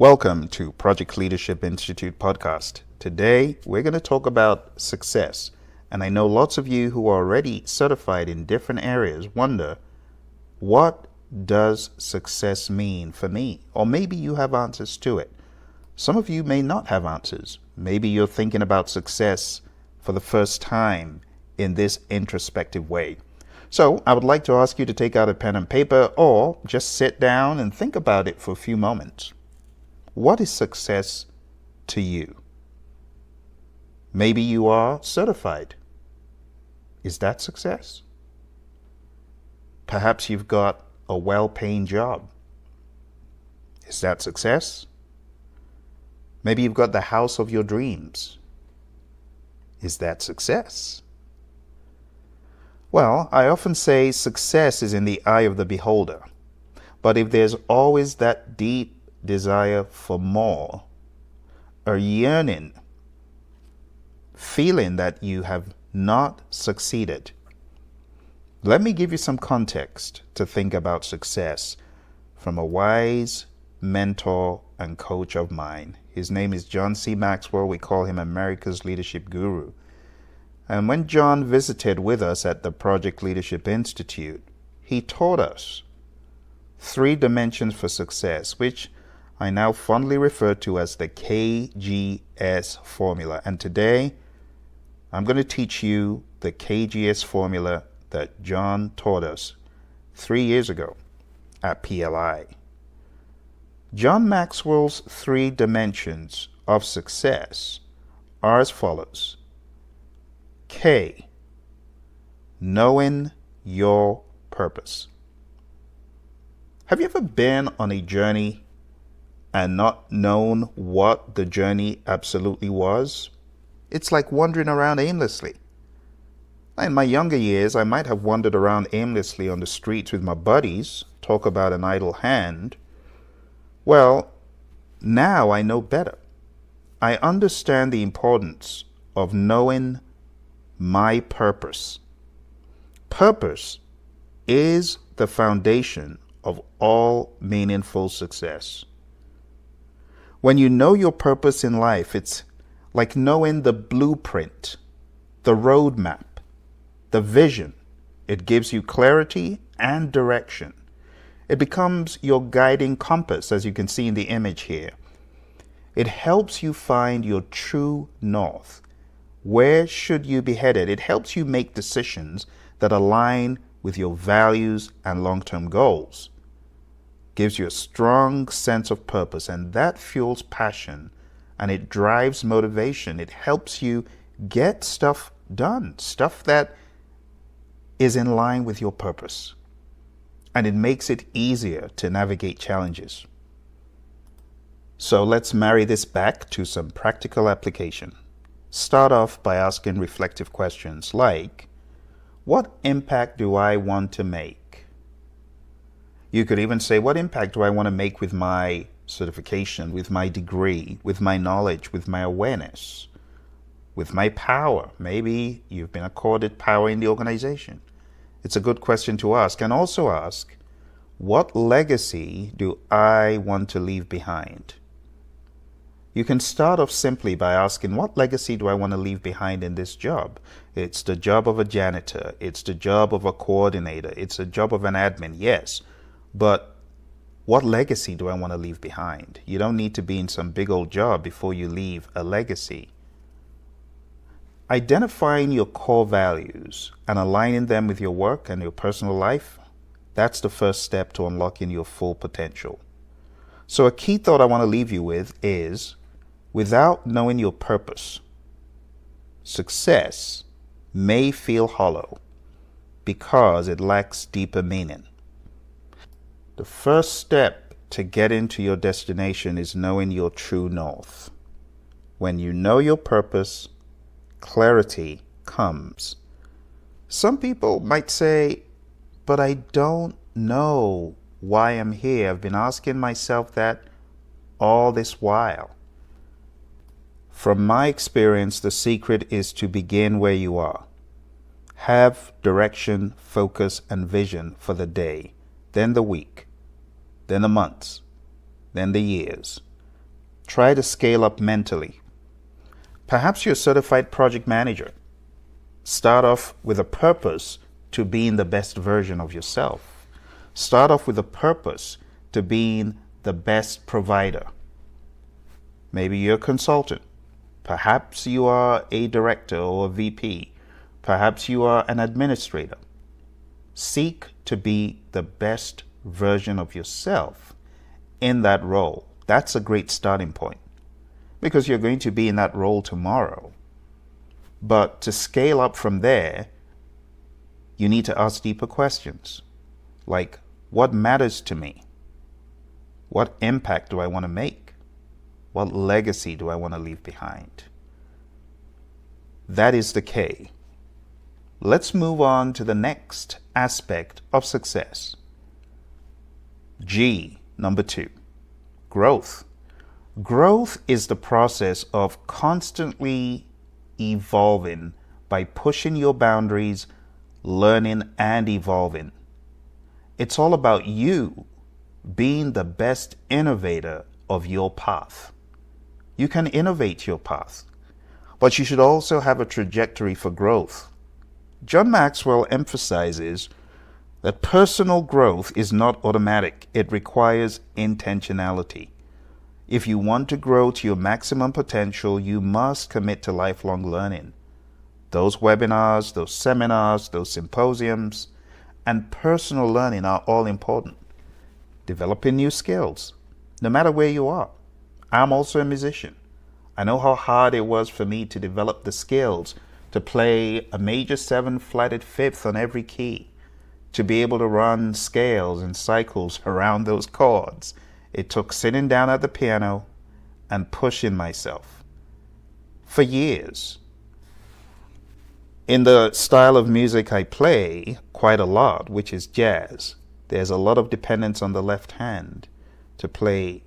Welcome to Project Leadership Institute podcast. Today, we're going to talk about success. And I know lots of you who are already certified in different areas wonder, what does success mean for me? Or maybe you have answers to it. Some of you may not have answers. Maybe you're thinking about success for the first time in this introspective way. So I would like to ask you to take out a pen and paper or just sit down and think about it for a few moments. What is success to you? Maybe you are certified. Is that success? Perhaps you've got a well-paying job. Is that success? Maybe you've got the house of your dreams. Is that success? Well, I often say success is in the eye of the beholder. But if there's always that deep desire for more, a yearning, feeling that you have not succeeded. Let me give you some context to think about success from a wise mentor and coach of mine. His name is John C. Maxwell. We call him America's leadership guru. And when John visited with us at the Project Leadership Institute, he taught us 3 dimensions for success, which I now fondly refer to as the KGS formula. And today, I'm going to teach you the KGS formula that John taught us 3 years ago at PLI. John Maxwell's 3 dimensions of success are as follows. K, knowing your purpose. Have you ever been on a journey and not known what the journey absolutely was? It's like wandering around aimlessly. In my younger years, I might have wandered around aimlessly on the streets with my buddies, talk about an idle hand. Well, now I know better. I understand the importance of knowing my purpose. Purpose is the foundation of all meaningful success. When you know your purpose in life, it's like knowing the blueprint, the roadmap, the vision. It gives you clarity and direction. It becomes your guiding compass, as you can see in the image here. It helps you find your true north. Where should you be headed? It helps you make decisions that align with your values and long-term goals. Gives you a strong sense of purpose, and that fuels passion, and it drives motivation. It helps you get stuff done, stuff that is in line with your purpose, and it makes it easier to navigate challenges. So let's marry this back to some practical application. Start off by asking reflective questions like, what impact do I want to make? You could even say, what impact do I want to make with my certification, with my degree, with my knowledge, with my awareness, with my power? Maybe you've been accorded power in the organization. It's a good question to ask. And also ask, what legacy do I want to leave behind? You can start off simply by asking, what legacy do I want to leave behind in this job? It's the job of a janitor. It's the job of a coordinator. It's the job of an admin, yes. But what legacy do I want to leave behind? You don't need to be in some big old job before you leave a legacy. Identifying your core values and aligning them with your work and your personal life, that's the first step to unlocking your full potential. So a key thought I want to leave you with is, without knowing your purpose, success may feel hollow because it lacks deeper meaning. The first step to getting to your destination is knowing your true north. When you know your purpose, clarity comes. Some people might say, but I don't know why I'm here. I've been asking myself that all this while. From my experience, the secret is to begin where you are. Have direction, focus, and vision for the day, then the week, then the months, then the years. Try to scale up mentally. Perhaps you're a certified project manager. Start off with a purpose to being the best version of yourself. Start off with a purpose to being the best provider. Maybe you're a consultant. Perhaps you are a director or a VP. Perhaps you are an administrator. Seek to be the best version of yourself in that role. That's a great starting point because you're going to be in that role tomorrow. But to scale up from there, you need to ask deeper questions like, what matters to me? What impact do I want to make? What legacy do I want to leave behind? That is the K. Let's move on to the next aspect of success. G, number 2, growth. Growth is the process of constantly evolving by pushing your boundaries, learning and evolving. It's all about you being the best innovator of your path. You can innovate your path, but you should also have a trajectory for growth. John Maxwell emphasizes that personal growth is not automatic. It requires intentionality. If you want to grow to your maximum potential, you must commit to lifelong learning. Those webinars, those seminars, those symposiums, and personal learning are all important. Developing new skills, no matter where you are. I'm also a musician. I know how hard it was for me to develop the skills to play a major 7 flatted fifth on every key, to be able to run scales and cycles around those chords. It took sitting down at the piano and pushing myself for years. In the style of music I play quite a lot, which is jazz, there's a lot of dependence on the left hand to play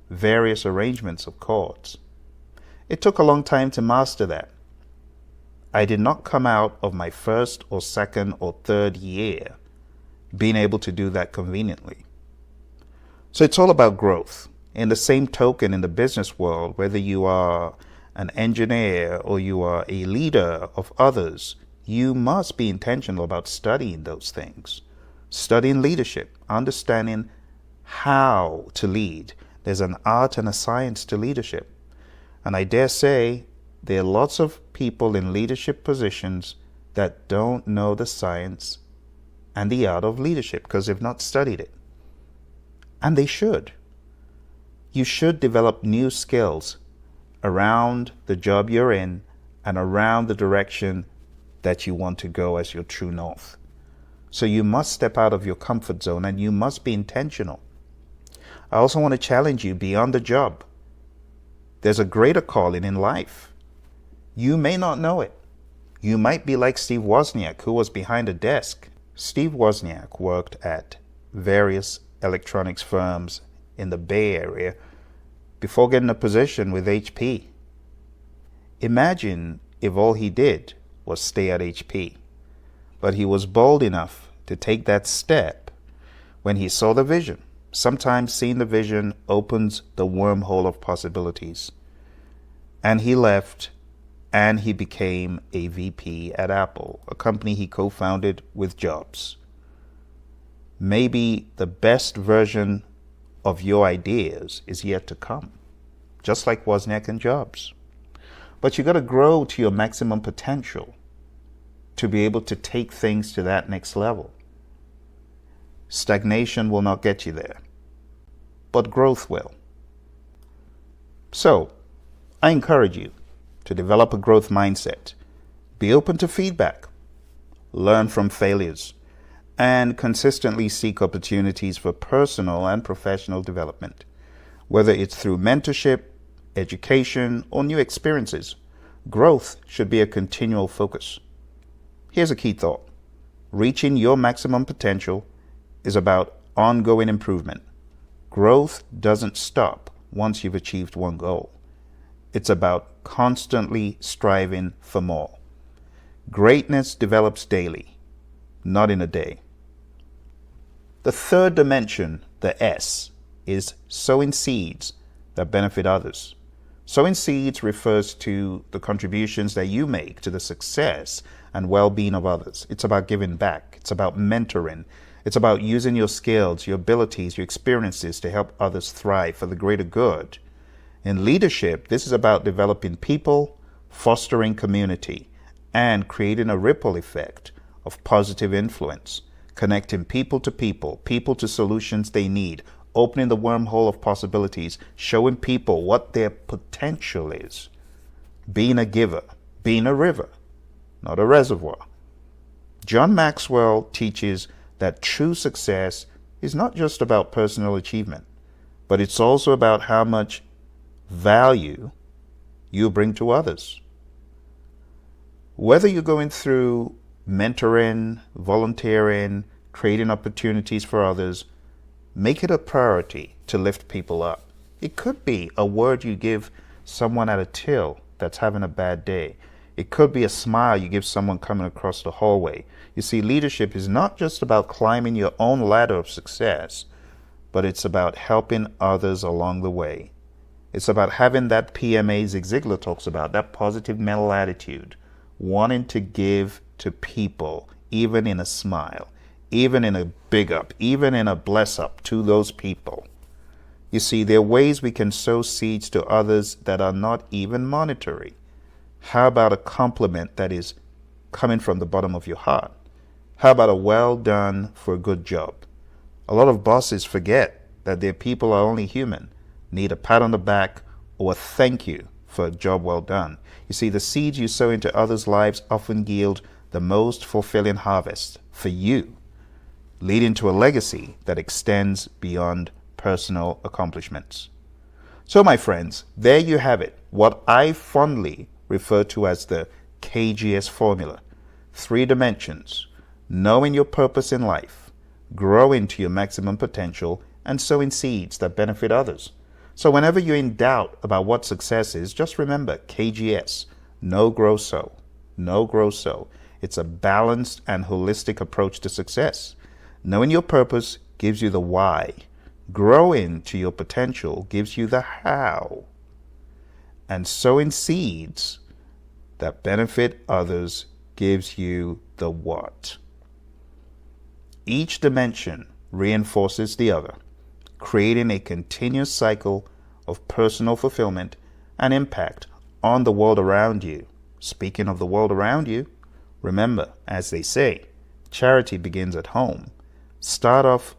various arrangements of chords. It took a long time to master that. I did not come out of my first or second or third year being able to do that conveniently. So it's all about growth. In the same token, in the business world, whether you are an engineer or you are a leader of others, you must be intentional about studying those things. Studying leadership, understanding how to lead. There's an art and a science to leadership. And I dare say there are lots of people in leadership positions that don't know the science and the art of leadership because they've not studied it. And they should. You should develop new skills around the job you're in and around the direction that you want to go as your true north. So you must step out of your comfort zone and you must be intentional. I also want to challenge you beyond the job. There's a greater calling in life. You may not know it. You might be like Steve Wozniak, who was behind a desk. Steve Wozniak worked at various electronics firms in the Bay Area before getting a position with HP. Imagine if all he did was stay at HP. But he was bold enough to take that step when he saw the vision. Sometimes seeing the vision opens the wormhole of possibilities. And he left and he became a VP at Apple, a company he co-founded with Jobs. Maybe the best version of your ideas is yet to come, just like Wozniak and Jobs. But you got to grow to your maximum potential to be able to take things to that next level. Stagnation will not get you there, but growth will. So, I encourage you to develop a growth mindset. Be open to feedback. Learn from failures. And consistently seek opportunities for personal and professional development, whether it's through mentorship, education, or new experiences. Growth should be a continual focus. Here's a key thought. Reaching your maximum potential is about ongoing improvement. Growth doesn't stop once you've achieved one goal. It's about constantly striving for more. Greatness develops daily, not in a day. The third dimension, the S, is sowing seeds that benefit others. Sowing seeds refers to the contributions that you make to the success and well-being of others. It's about giving back. It's about mentoring. It's about using your skills, your abilities, your experiences to help others thrive for the greater good. In leadership, this is about developing people, fostering community, and creating a ripple effect of positive influence, connecting people to solutions they need, opening the wormhole of possibilities, showing people what their potential is, being a giver, being a river, not a reservoir. John Maxwell teaches that true success is not just about personal achievement, but it's also about how much value you bring to others. Whether you're going through mentoring, volunteering, creating opportunities for others, make it a priority to lift people up. It could be a word you give someone at a till that's having a bad day. It could be a smile you give someone coming across the hallway. You see, leadership is not just about climbing your own ladder of success, but it's about helping others along the way. It's about having that PMA Zig Ziglar talks about, that positive mental attitude, wanting to give to people, even in a smile, even in a big up, even in a bless up to those people. You see, there are ways we can sow seeds to others that are not even monetary. How about a compliment that is coming from the bottom of your heart? How about a well done for a good job? A lot of bosses forget that their people are only human, need a pat on the back or a thank you for a job well done. You see, the seeds you sow into others' lives often yield the most fulfilling harvest for you, leading to a legacy that extends beyond personal accomplishments. So, my friends, there you have it, what I fondly refer to as the KGS formula. 3 dimensions: knowing your purpose in life, growing to your maximum potential, and sowing seeds that benefit others. So whenever you're in doubt about what success is, just remember KGS, know, grow, sow. Know, grow, sow. It's a balanced and holistic approach to success. Knowing your purpose gives you the why. Growing to your potential gives you the how. And sowing seeds that benefit others gives you the what. Each dimension reinforces the other, creating a continuous cycle of personal fulfillment and impact on the world around you. Speaking of the world around you, remember, as they say, charity begins at home. Start off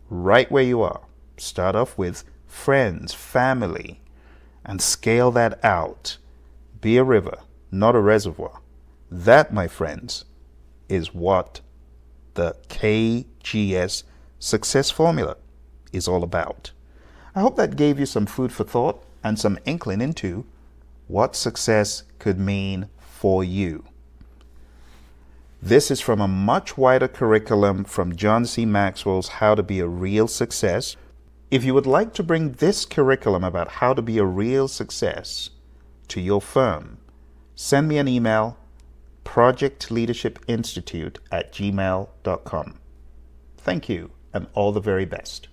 right where you are. Start off with friends, family, and scale that out. Be a river, not a reservoir. That, my friends, is what the KGS success formula is all about. I hope that gave you some food for thought and some inkling into what success could mean for you. This is from a much wider curriculum from John C. Maxwell's How to Be a Real Success. If you would like to bring this curriculum about how to be a real success to your firm, send me an email, projectleadershipinstitute@gmail.com. Thank you, and all the very best.